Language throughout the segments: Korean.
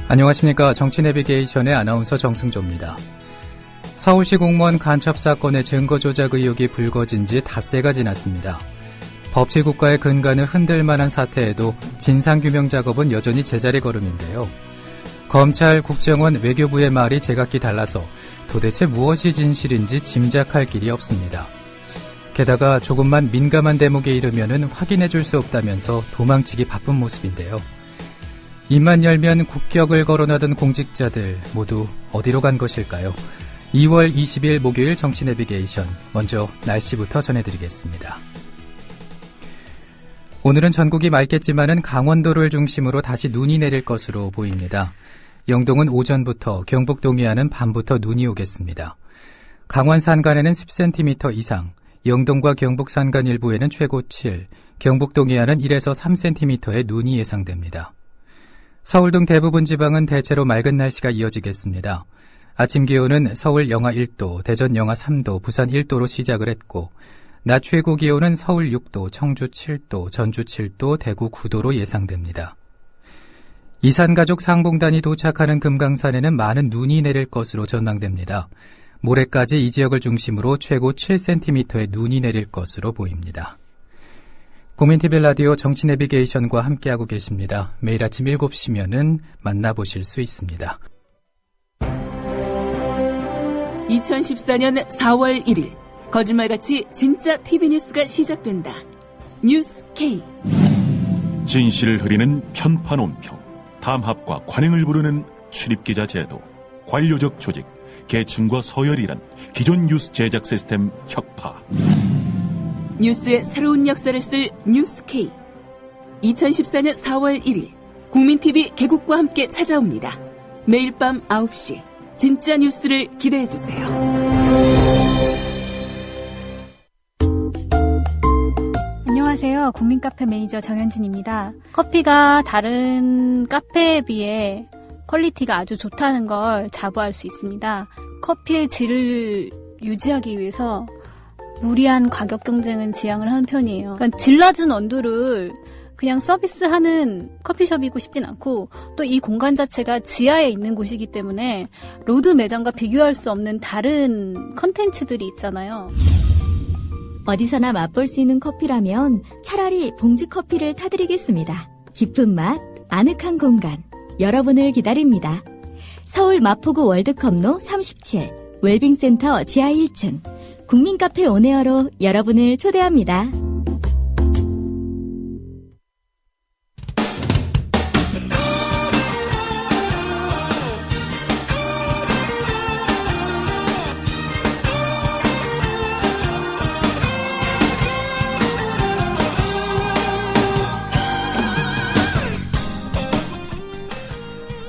안녕하십니까. 정치내비게이션의 아나운서 정승조입니다. 서울시 공무원 간첩 사건의 증거 조작 의혹이 불거진 지 닷새가 지났습니다. 법치국가의 근간을 흔들 만한 사태에도 진상규명 작업은 여전히 제자리 걸음인데요. 검찰, 국정원, 외교부의 말이 제각기 달라서 도대체 무엇이 진실인지 짐작할 길이 없습니다. 게다가 조금만 민감한 대목에 이르면은 확인해 줄 수 없다면서 도망치기 바쁜 모습인데요. 입만 열면 국격을 거론하던 공직자들 모두 어디로 간 것일까요? 2월 20일 목요일 정치내비게이션, 먼저 날씨부터 전해드리겠습니다. 오늘은 전국이 맑겠지만은 강원도를 중심으로 다시 눈이 내릴 것으로 보입니다. 영동은 오전부터, 경북 동해안은 밤부터 눈이 오겠습니다. 강원 산간에는 10cm 이상, 영동과 경북 산간 일부에는 최고 7, 경북 동해안은 1에서 3cm의 눈이 예상됩니다. 서울 등 대부분 지방은 대체로 맑은 날씨가 이어지겠습니다. 아침 기온은 서울 영하 1도, 대전 영하 3도, 부산 1도로 시작을 했고, 낮 최고 기온은 서울 6도, 청주 7도, 전주 7도, 대구 9도로 예상됩니다. 이산가족 상봉단이 도착하는 금강산에는 많은 눈이 내릴 것으로 전망됩니다. 모레까지 이 지역을 중심으로 최고 7cm의 눈이 내릴 것으로 보입니다. 국민TV 라디오 정치내비게이션과 함께하고 계십니다. 매일 아침 7시면은 만나보실 수 있습니다. 2014년 4월 1일 거짓말같이 진짜 TV뉴스가 시작된다. 뉴스 K. 진실을 흐리는 편파 논평, 담합과 관행을 부르는 출입기자 제도, 관료적 조직, 계층과 서열이란 기존 뉴스 제작 시스템 혁파. 뉴스의 새로운 역사를 쓸 뉴스 K. 2014년 4월 1일 국민TV 개국과 함께 찾아옵니다. 매일 밤 9시 진짜 뉴스를 기대해주세요. 안녕하세요. 국민카페 매니저 정현진입니다. 커피가 다른 카페에 비해 퀄리티가 아주 좋다는 걸 자부할 수 있습니다. 커피의 질을 유지하기 위해서 무리한 가격 경쟁은 지양을 하는 편이에요. 그러니까 질 낮은 원두를 그냥 서비스하는 커피숍이고 싶진 않고, 또 이 공간 자체가 지하에 있는 곳이기 때문에 로드 매장과 비교할 수 없는 다른 컨텐츠들이 있잖아요. 어디서나 맛볼 수 있는 커피라면 차라리 봉지 커피를 타드리겠습니다. 깊은 맛, 아늑한 공간, 여러분을 기다립니다. 서울 마포구 월드컵로 37, 웰빙센터 지하 1층, 국민카페 온에어로 여러분을 초대합니다.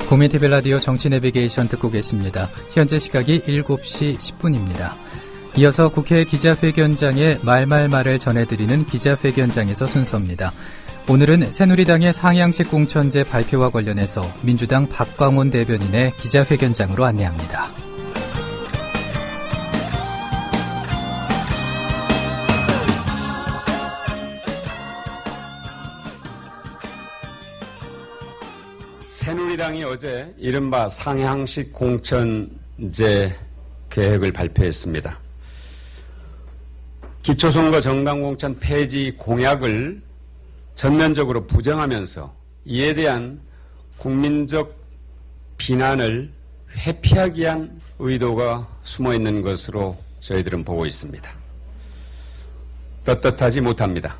국민TV 라디오 정치내비게이션 듣고 계십니다. 현재 시각이 7시 10분입니다. 이어서 국회 기자회견장의 말말말을 전해드리는 기자회견장에서 순서입니다. 오늘은 새누리당의 상향식 공천제 발표와 관련해서 민주당 박광온 대변인의 기자회견장으로 안내합니다. 새누리당이 어제 이른바 상향식 공천제 계획을 발표했습니다. 기초선거 정당공천 폐지 공약을 전면적으로 부정하면서 이에 대한 국민적 비난을 회피하기 위한 의도가 숨어있는 것으로 저희들은 보고 있습니다. 떳떳하지 못합니다.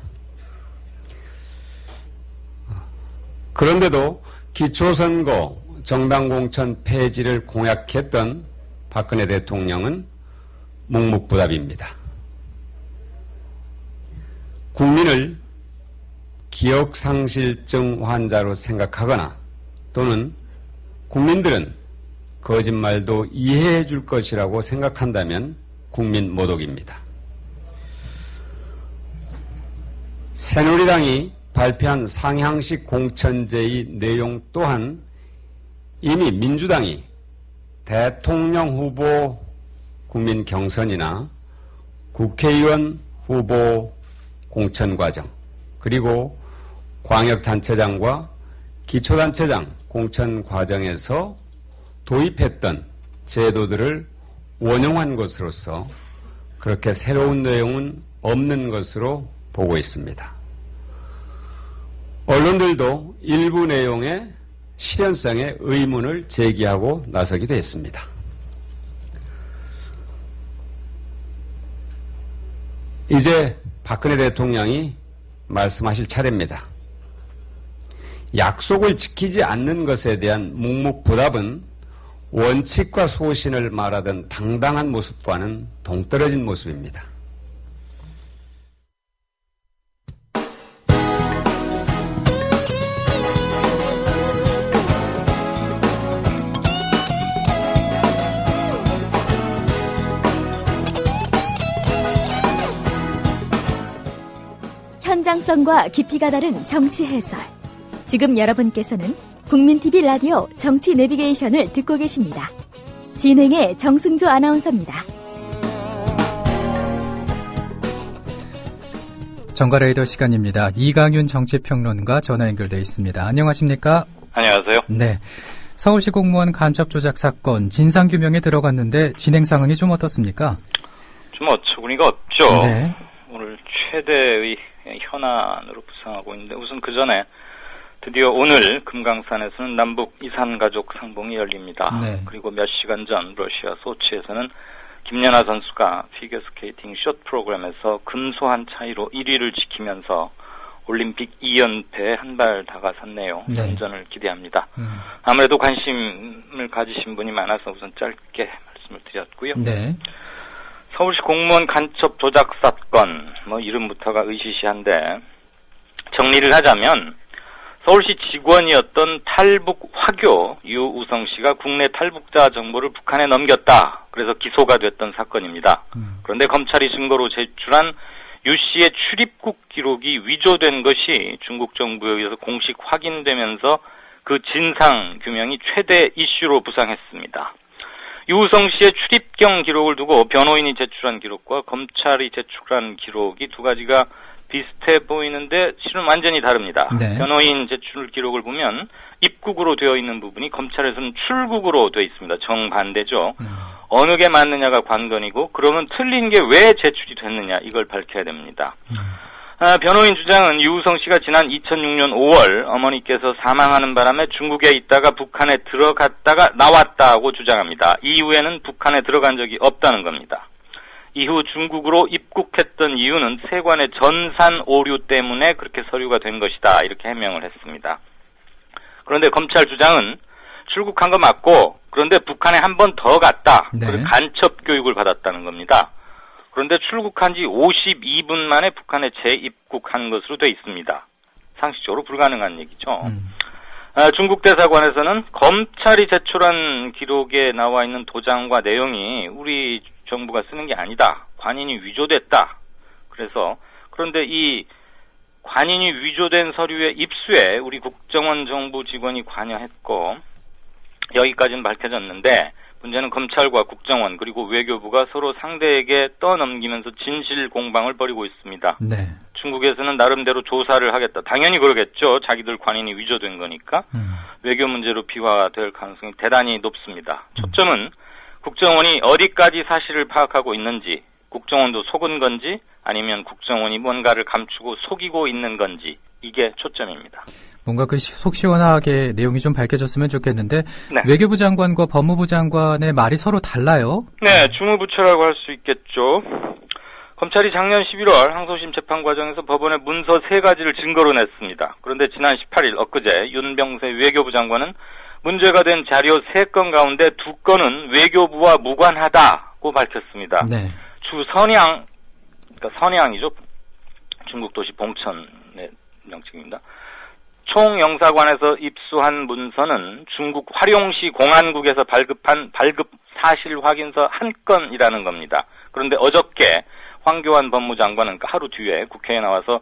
그런데도 기초선거 정당공천 폐지를 공약했던 박근혜 대통령은 묵묵부답입니다. 국민을 기억상실증 환자로 생각하거나 또는 국민들은 거짓말도 이해해 줄 것이라고 생각한다면 국민 모독입니다. 새누리당이 발표한 상향식 공천제의 내용 또한 이미 민주당이 대통령 후보 국민 경선이나 국회의원 후보 공천 과정, 그리고 광역단체장과 기초단체장 공천 과정에서 도입했던 제도들을 원용한 것으로서 그렇게 새로운 내용은 없는 것으로 보고 있습니다. 언론들도 일부 내용의 실현성에 의문을 제기하고 나서기도 했습니다. 이제 박근혜 대통령이 말씀하실 차례입니다. 약속을 지키지 않는 것에 대한 묵묵부답은 원칙과 소신을 말하던 당당한 모습과는 동떨어진 모습입니다. 현장성과 깊이가 다른 정치 해설. 지금 여러분께서는 국민TV 라디오 정치 내비게이션을 듣고 계십니다. 진행의 정승조 아나운서입니다. 정가레이더 시간입니다. 이강윤 정치평론가 전화 연결돼 있습니다. 안녕하십니까? 안녕하세요. 네. 서울시 공무원 간첩 조작 사건 진상규명에 들어갔는데 진행 상황이 좀 어떻습니까? 좀 어처구니가 없죠. 네. 오늘 최대의 현안으로 부상하고 있는데 우선 그 전에 드디어 오늘 금강산에서는 남북 이산가족 상봉이 열립니다. 네. 그리고 몇 시간 전 러시아 소치에서는 김연아 선수가 피겨스케이팅 숏 프로그램에서 근소한 차이로 1위를 지키면서 올림픽 2연패에 한 발 다가섰네요. 네. 선전을 기대합니다. 아무래도 관심을 가지신 분이 많아서 우선 짧게 말씀을 드렸고요. 네. 서울시 공무원 간첩 조작 사건, 이름부터가 의시시한데 정리를 하자면 서울시 직원이었던 탈북 화교 유우성 씨가 국내 탈북자 정보를 북한에 넘겼다. 그래서 기소가 됐던 사건입니다. 그런데 검찰이 증거로 제출한 유 씨의 출입국 기록이 위조된 것이 중국 정부에 의해서 공식 확인되면서 그 진상 규명이 최대 이슈로 부상했습니다. 유우성 씨의 출입경 기록을 두고 변호인이 제출한 기록과 검찰이 제출한 기록이 두 가지가 비슷해 보이는데 실은 완전히 다릅니다. 네. 변호인 제출 기록을 보면 입국으로 되어 있는 부분이 검찰에서는 출국으로 되어 있습니다. 정반대죠. 어느 게 맞느냐가 관건이고 그러면 틀린 게 왜 제출이 됐느냐 이걸 밝혀야 됩니다. 변호인 주장은 유우성 씨가 지난 2006년 5월 어머니께서 사망하는 바람에 중국에 있다가 북한에 들어갔다가 나왔다고 주장합니다. 이후에는 북한에 들어간 적이 없다는 겁니다. 이후 중국으로 입국했던 이유는 세관의 전산 오류 때문에 그렇게 서류가 된 것이다. 이렇게 해명을 했습니다. 그런데 검찰 주장은 출국한 거 맞고 그런데 북한에 한 번 더 갔다. 네. 그래서 간첩 교육을 받았다는 겁니다. 그런데 출국한 지 52분 만에 북한에 재입국한 것으로 돼 있습니다. 상식적으로 불가능한 얘기죠. 중국 대사관에서는 검찰이 제출한 기록에 나와 있는 도장과 내용이 우리 정부가 쓰는 게 아니다. 관인이 위조됐다. 그런데 이 관인이 위조된 서류의 입수에 우리 국정원 정부 직원이 관여했고 여기까지는 밝혀졌는데 문제는 검찰과 국정원 그리고 외교부가 서로 상대에게 떠넘기면서 진실 공방을 벌이고 있습니다. 네. 중국에서는 나름대로 조사를 하겠다. 당연히 그러겠죠. 자기들 관인이 위조된 거니까. 외교 문제로 비화될 가능성이 대단히 높습니다. 초점은 국정원이 어디까지 사실을 파악하고 있는지, 국정원도 속은 건지 아니면 국정원이 뭔가를 감추고 속이고 있는 건지 이게 초점입니다. 뭔가 속 시원하게 내용이 좀 밝혀졌으면 좋겠는데 네. 외교부 장관과 법무부 장관의 말이 서로 달라요? 네, 주무부처라고 할 수 있겠죠. 검찰이 작년 11월 항소심 재판 과정에서 법원에 문서 3가지를 증거로 냈습니다. 그런데 지난 18일 엊그제 윤병세 외교부 장관은 문제가 된 자료 3건 가운데 2건은 외교부와 무관하다고 밝혔습니다. 네. 그러니까 선양이죠. 중국 도시 봉천의 명칭입니다. 총영사관에서 입수한 문서는 중국 화룡시 공안국에서 발급한 발급 사실 확인서 1건이라는 겁니다. 그런데 어저께 황교안 법무장관은 하루 뒤에 국회에 나와서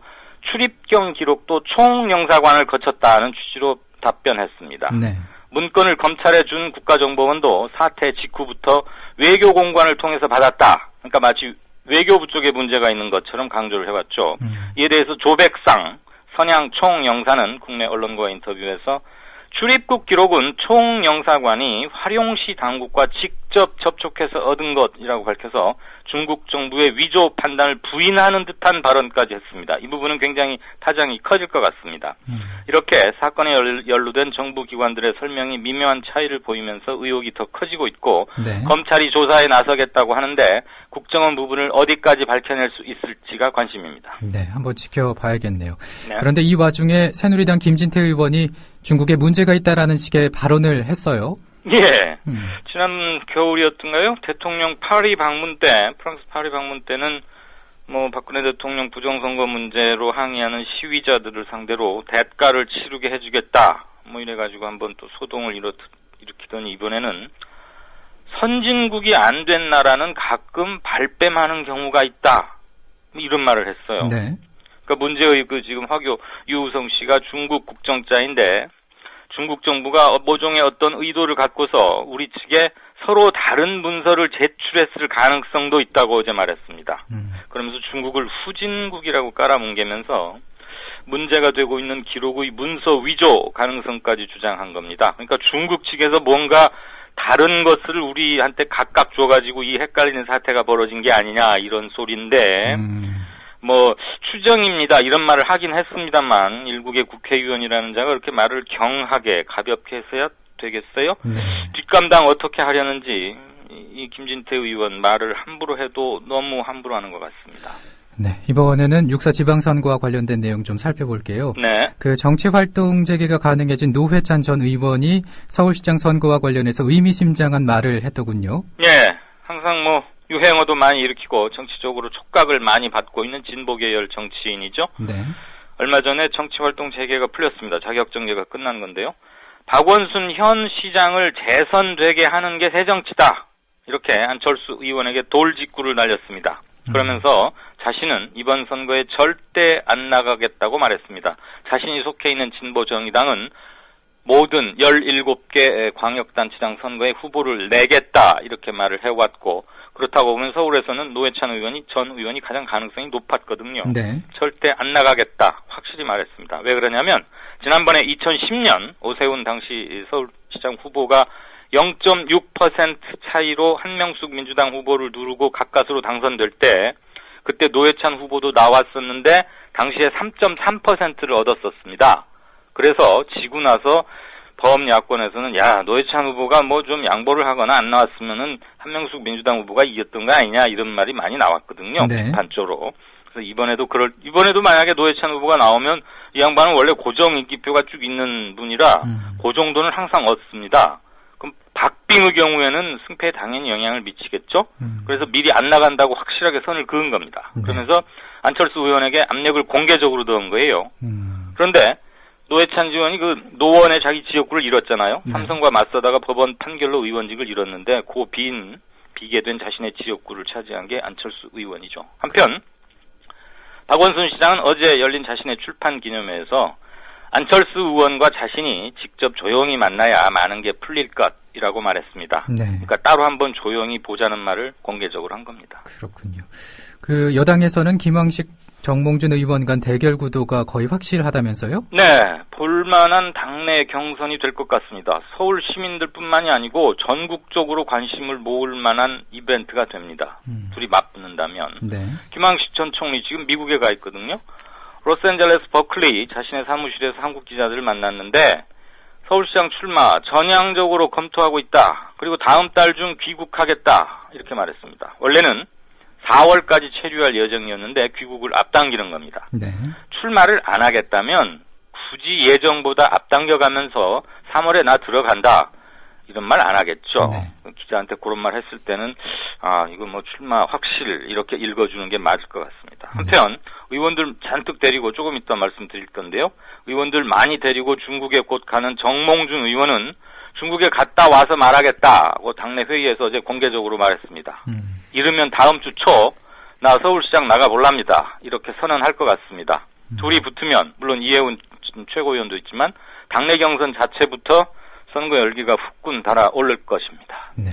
출입경 기록도 총영사관을 거쳤다는 취지로 답변했습니다. 네. 문건을 검찰에 준 국가정보원도 사태 직후부터 외교공관을 통해서 받았다. 그러니까 마치 외교부 쪽에 문제가 있는 것처럼 강조를 해왔죠. 이에 대해서 조백상 선양 총영사는 국내 언론과의 인터뷰에서 출입국 기록은 총영사관이 화룡시 당국과 직접 접촉해서 얻은 것이라고 밝혀서 중국 정부의 위조 판단을 부인하는 듯한 발언까지 했습니다. 이 부분은 굉장히 타장이 커질 것 같습니다. 이렇게 사건에 연루된 정부 기관들의 설명이 미묘한 차이를 보이면서 의혹이 더 커지고 있고 네. 검찰이 조사에 나서겠다고 하는데 국정원 부분을 어디까지 밝혀낼 수 있을지가 관심입니다. 네, 한번 지켜봐야겠네요. 네. 그런데 이 와중에 새누리당 김진태 의원이 중국에 문제가 있다라는 식의 발언을 했어요. 예. 지난 겨울이었던가요? 대통령 파리 방문 때, 프랑스 파리 방문 때는 박근혜 대통령 부정선거 문제로 항의하는 시위자들을 상대로 대가를 치르게 해주겠다. 이래가지고 한번 또 소동을 일으키더니 이번에는 선진국이 안 된 나라는 가끔 발뺌하는 경우가 있다. 이런 말을 했어요. 네. 그러니까 문제의 지금 화교 유우성 씨가 중국 국정자인데 중국 정부가 모종의 어떤 의도를 갖고서 우리 측에 서로 다른 문서를 제출했을 가능성도 있다고 어제 말했습니다. 그러면서 중국을 후진국이라고 깔아뭉개면서 문제가 되고 있는 기록의 문서 위조 가능성까지 주장한 겁니다. 그러니까 중국 측에서 뭔가 다른 것을 우리한테 각각 줘가지고 이 헷갈리는 사태가 벌어진 게 아니냐 이런 소리인데 추정입니다. 이런 말을 하긴 했습니다만 일국의 국회의원이라는 자가 그렇게 말을 경하게 가볍게 해서야 되겠어요? 네. 뒷감당 어떻게 하려는지 이 김진태 의원 말을 함부로 해도 너무 함부로 하는 것 같습니다. 네, 이번에는 6.4 지방선거와 관련된 내용 좀 살펴볼게요. 네. 정치활동 재개가 가능해진 노회찬 전 의원이 서울시장 선거와 관련해서 의미심장한 말을 했더군요. 예, 항상 유행어도 많이 일으키고 정치적으로 촉각을 많이 받고 있는 진보계열 정치인이죠. 네. 얼마 전에 정치활동 재개가 풀렸습니다. 자격정지가 끝난 건데요. 박원순 현 시장을 재선되게 하는 게 새정치다. 이렇게 안철수 의원에게 돌직구를 날렸습니다. 그러면서 자신은 이번 선거에 절대 안 나가겠다고 말했습니다. 자신이 속해 있는 진보정의당은 모든 17개 광역단체장 선거에 후보를 내겠다 이렇게 말을 해왔고 그렇다고 보면 서울에서는 노회찬 전 의원이 가장 가능성이 높았거든요. 네. 절대 안 나가겠다 확실히 말했습니다. 왜 그러냐면 지난번에 2010년 오세훈 당시 서울시장 후보가 0.6% 차이로 한명숙 민주당 후보를 누르고 가까스로 당선될 때 그때 노회찬 후보도 나왔었는데 당시에 3.3%를 얻었었습니다. 그래서 지고 나서 범야권에서는 노회찬 후보가 좀 양보를 하거나 안 나왔으면은 한명숙 민주당 후보가 이겼던 거 아니냐 이런 말이 많이 나왔거든요. 네. 비판적으로. 그래서 이번에도 만약에 노회찬 후보가 나오면 이 양반은 원래 고정 인기표가 쭉 있는 분이라 그 정도는 항상 얻습니다. 그럼 박빙의 경우에는 승패에 당연히 영향을 미치겠죠. 그래서 미리 안 나간다고 확실하게 선을 그은 겁니다. 그러면서 안철수 의원에게 압력을 공개적으로 넣은 거예요. 그런데 노회찬 의원이 노원에 자기 지역구를 잃었잖아요. 네. 삼성과 맞서다가 법원 판결로 의원직을 잃었는데 비게 된 자신의 지역구를 차지한 게 안철수 의원이죠. 한편 박원순 시장은 어제 열린 자신의 출판 기념회에서 안철수 의원과 자신이 직접 조용히 만나야 많은 게 풀릴 것이라고 말했습니다. 네. 그러니까 따로 한번 조용히 보자는 말을 공개적으로 한 겁니다. 그렇군요. 여당에서는 김황식, 정몽준 의원 간 대결 구도가 거의 확실하다면서요? 네, 볼만한 당내 경선이 될 것 같습니다. 서울 시민들뿐만이 아니고 전국적으로 관심을 모을 만한 이벤트가 됩니다. 둘이 맞붙는다면. 네. 김황식 전 총리 지금 미국에 가 있거든요. 로스앤젤레스 버클리 자신의 사무실에서 한국 기자들을 만났는데 서울시장 출마 전향적으로 검토하고 있다. 그리고 다음 달 중 귀국하겠다. 이렇게 말했습니다. 원래는 4월까지 체류할 예정이었는데 귀국을 앞당기는 겁니다. 네. 출마를 안 하겠다면 굳이 예정보다 앞당겨가면서 3월에 나 들어간다. 이런 말 안 하겠죠. 네. 기자한테 그런 말 했을 때는 이거 출마 확실 이렇게 읽어주는 게 맞을 것 같습니다. 한편 의원들 잔뜩 데리고 조금 이따 말씀드릴 건데요. 의원들 많이 데리고 중국에 곧 가는 정몽준 의원은 중국에 갔다 와서 말하겠다고 당내 회의에서 어제 공개적으로 말했습니다. 이르면 다음 주 초 나 서울시장 나가볼랍니다. 이렇게 선언할 것 같습니다. 둘이 붙으면 물론 이해운 최고위원도 있지만 당내 경선 자체부터 선거 열기가 후끈 달아오를 것입니다. 네.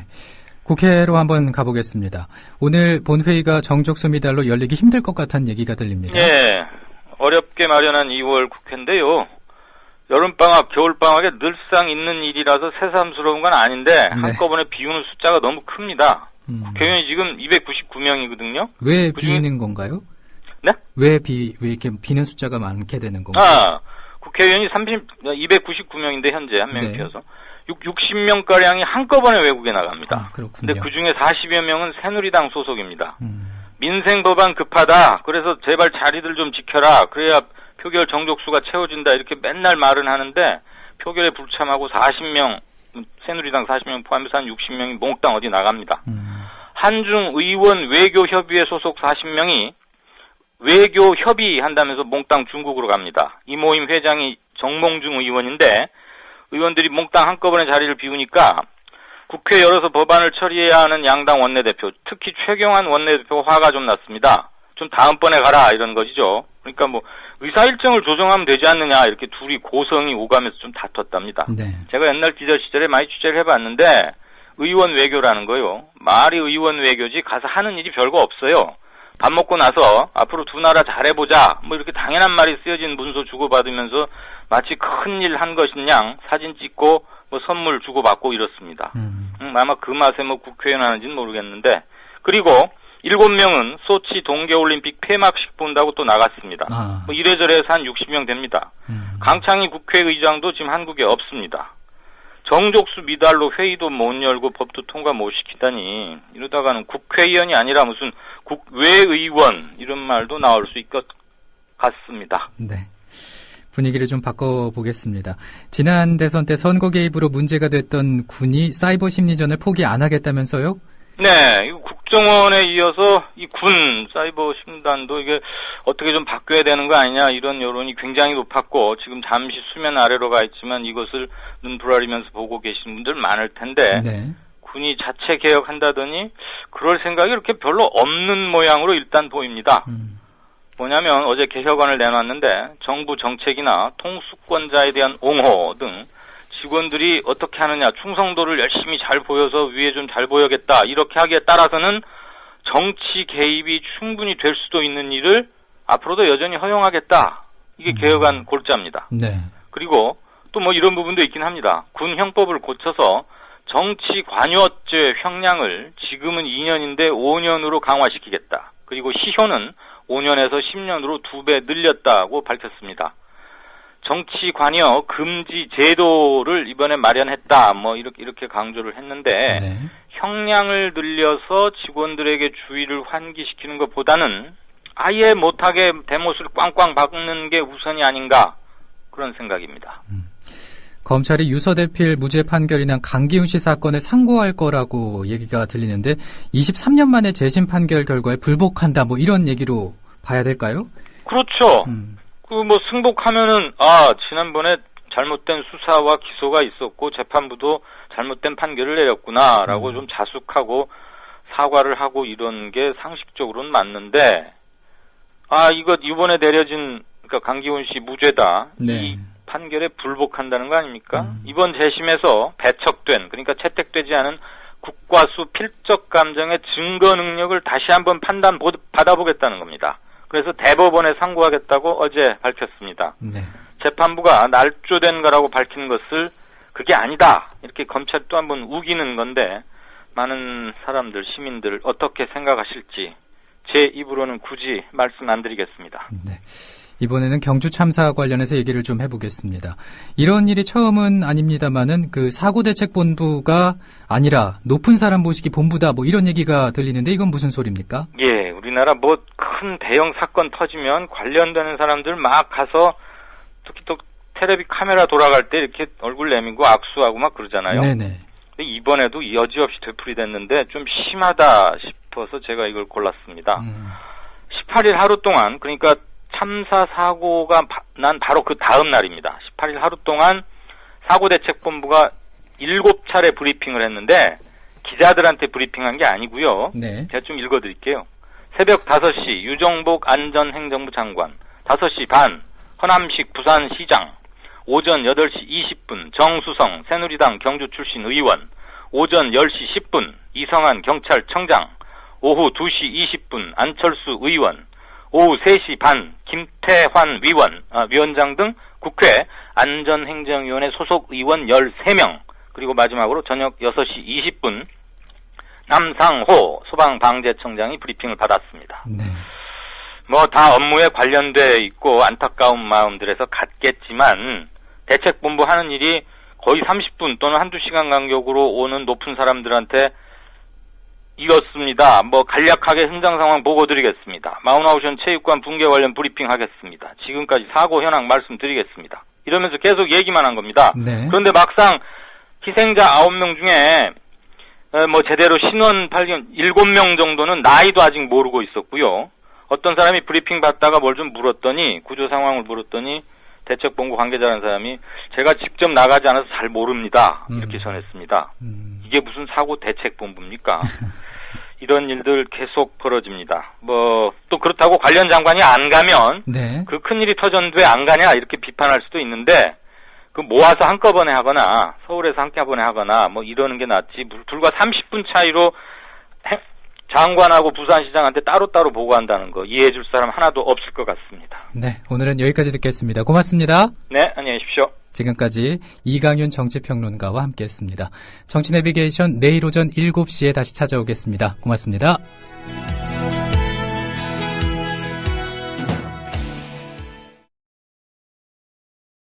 국회로 한번 가보겠습니다. 오늘 본회의가 정족수 미달로 열리기 힘들 것 같다는 얘기가 들립니다. 예, 어렵게 마련한 2월 국회인데요. 여름방학, 겨울방학에 늘상 있는 일이라서 새삼스러운 건 아닌데 한꺼번에 비우는 숫자가 너무 큽니다. 국회의원이 지금 299명이거든요. 왜 비는 건가요? 네? 왜 이렇게 비는 숫자가 많게 되는 건가요? 국회의원이 299명인데 현재 한 명이 비어서 60명가량이 한꺼번에 외국에 나갑니다. 그렇군요. 근데 그중에 40여 명은 새누리당 소속입니다. 민생 법안 급하다. 그래서 제발 자리들 좀 지켜라. 그래야 표결 정족수가 채워진다. 이렇게 맨날 말은 하는데 표결에 불참하고 40명, 새누리당 40명 포함해서 한 60명이 몽땅 어디 나갑니다. 한중 의원 외교협의회 소속 40명이 외교협의 한다면서 몽땅 중국으로 갑니다. 이 모임 회장이 정몽중 의원인데 의원들이 몽땅 한꺼번에 자리를 비우니까 국회 열어서 법안을 처리해야 하는 양당 원내대표, 특히 최경환 원내대표가 화가 좀 났습니다. 좀 다음번에 가라 이런 것이죠. 그러니까 뭐 의사 일정을 조정하면 되지 않느냐 이렇게 둘이 고성이 오가면서 좀 다퉜답니다. 네. 제가 옛날 기자 시절에 많이 취재를 해봤는데 의원 외교라는 거요. 말이 의원 외교지 가서 하는 일이 별거 없어요. 밥 먹고 나서 앞으로 두 나라 잘해보자 뭐 이렇게 당연한 말이 쓰여진 문서 주고받으면서 마치 큰일 한 것인 양 사진 찍고 뭐 선물 주고받고 이렇습니다. 아마 그 맛에 뭐 국회의원 하는지는 모르겠는데 그리고 7명은 소치 동계올림픽 폐막식 본다고 또 나갔습니다. 뭐 이래저래 해서 한 60명 됩니다. 강창희 국회의장도 지금 한국에 없습니다. 정족수 미달로 회의도 못 열고 법도 통과 못 시키다니 이러다가는 국회의원이 아니라 무슨 국외의원 이런 말도 나올 수 있을 것 같습니다. 네. 분위기를 좀 바꿔보겠습니다. 지난 대선 때 선거 개입으로 문제가 됐던 군이 사이버 심리전을 포기 안 하겠다면서요? 네, 이거 국정원에 이어서 이 군 사이버 심단도 이게 어떻게 좀 바뀌어야 되는 거 아니냐 이런 여론이 굉장히 높았고 지금 잠시 수면 아래로 가 있지만 이것을 눈 부라리면서 보고 계신 분들 많을 텐데 군이 자체 개혁한다더니 그럴 생각이 이렇게 별로 없는 모양으로 일단 보입니다. 뭐냐면 어제 개혁안을 내놨는데 정부 정책이나 통수권자에 대한 옹호 등 직원들이 어떻게 하느냐 충성도를 열심히 잘 보여서 위에 좀 잘 보여야겠다 이렇게 하기에 따라서는 정치 개입이 충분히 될 수도 있는 일을 앞으로도 여전히 허용하겠다. 이게 개혁안 골자입니다. 네. 그리고 또 뭐 이런 부분도 있긴 합니다. 군 형법을 고쳐서 정치 관여죄 형량을 지금은 2년인데 5년으로 강화시키겠다. 그리고 시효는 5년에서 10년으로 2배 늘렸다고 밝혔습니다. 정치 관여 금지 제도를 이번에 마련했다. 뭐 이렇게 강조를 했는데 형량을 늘려서 직원들에게 주의를 환기시키는 것보다는 아예 못하게 대못을 꽝꽝 박는 게 우선이 아닌가 그런 생각입니다. 검찰이 유서대필 무죄 판결이 난 강기훈 씨 사건을 상고할 거라고 얘기가 들리는데 23년 만에 재심 판결 결과에 불복한다 뭐 이런 얘기로 봐야 될까요? 그렇죠. 그 뭐 승복하면은 지난번에 잘못된 수사와 기소가 있었고 재판부도 잘못된 판결을 내렸구나라고 좀 자숙하고 사과를 하고 이런 게 상식적으로는 맞는데 이거 이번에 내려진 그러니까 강기훈 씨 무죄다. 이 판결에 불복한다는 거 아닙니까? 이번 재심에서 배척된 그러니까 채택되지 않은 국과수 필적 감정의 증거 능력을 다시 한번 판단 받아보겠다는 겁니다. 그래서 대법원에 상고하겠다고 어제 밝혔습니다. 재판부가 날조된 거라고 밝힌 것을 그게 아니다. 이렇게 검찰이 또 한번 우기는 건데 많은 사람들, 시민들 어떻게 생각하실지 제 입으로는 굳이 말씀 안 드리겠습니다. 네. 이번에는 경주 참사 관련해서 얘기를 좀 해보겠습니다. 이런 일이 처음은 아닙니다만은 그 사고대책본부가 아니라 높은 사람 모시기 본부다 뭐 이런 얘기가 들리는데 이건 무슨 소리입니까? 예, 우리나라 뭐 큰 대형 사건 터지면 관련되는 사람들 막 가서 특히 또 텔레비 카메라 돌아갈 때 이렇게 얼굴 내밀고 악수하고 막 그러잖아요. 네네. 근데 이번에도 여지없이 되풀이됐는데 좀 심하다 싶어서 제가 이걸 골랐습니다. 18일 하루 동안 그러니까 참사 사고가 난 바로 그 다음 날입니다. 18일 하루 동안 사고대책본부가 7차례 브리핑을 했는데 기자들한테 브리핑한 게 아니고요. 제가 좀 읽어드릴게요. 새벽 5시 유정복 안전행정부 장관, 5시 반 허남식 부산시장, 오전 8시 20분 정수성 새누리당 경주 출신 의원, 오전 10시 10분 이성한 경찰청장, 오후 2시 20분 안철수 의원, 오후 3시 반 김태환 위원장 등 국회 안전행정위원회 소속 의원 13명, 그리고 마지막으로 저녁 6시 20분 남상호 소방방재청장이 브리핑을 받았습니다. 네. 뭐 다 업무에 관련돼 있고 안타까운 마음들에서 같겠지만 대책본부 하는 일이 거의 30분 또는 한두 시간 간격으로 오는 높은 사람들한테 이렇습니다. 뭐 간략하게 현장 상황 보고 드리겠습니다. 마운하우션 체육관 붕괴 관련 브리핑 하겠습니다. 지금까지 사고 현황 말씀드리겠습니다. 이러면서 계속 얘기만 한 겁니다. 네. 그런데 막상 희생자 9명 중에 뭐 제대로 신원 발견 7명 정도는 나이도 아직 모르고 있었고요. 어떤 사람이 브리핑 받다가 뭘 좀 물었더니 구조 상황을 물었더니 대책본부 관계자라는 사람이 제가 직접 나가지 않아서 잘 모릅니다. 이렇게 전했습니다. 이게 무슨 사고 대책본부입니까? 이런 일들 계속 벌어집니다. 뭐 또 그렇다고 관련 장관이 안 가면 네. 그 큰일이 터졌는데 왜 안 가냐 이렇게 비판할 수도 있는데 그 모아서 한꺼번에 하거나 서울에서 한꺼번에 하거나 뭐 이러는 게 낫지 불과 30분 차이로 장관하고 부산시장한테 따로따로 보고한다는 거 이해해 줄 사람 하나도 없을 것 같습니다. 네, 오늘은 여기까지 듣겠습니다. 고맙습니다. 네, 안녕히 계십시오. 지금까지 이강윤 정치평론가와 함께했습니다. 정치 내비게이션 내일 오전 7시에 다시 찾아오겠습니다. 고맙습니다.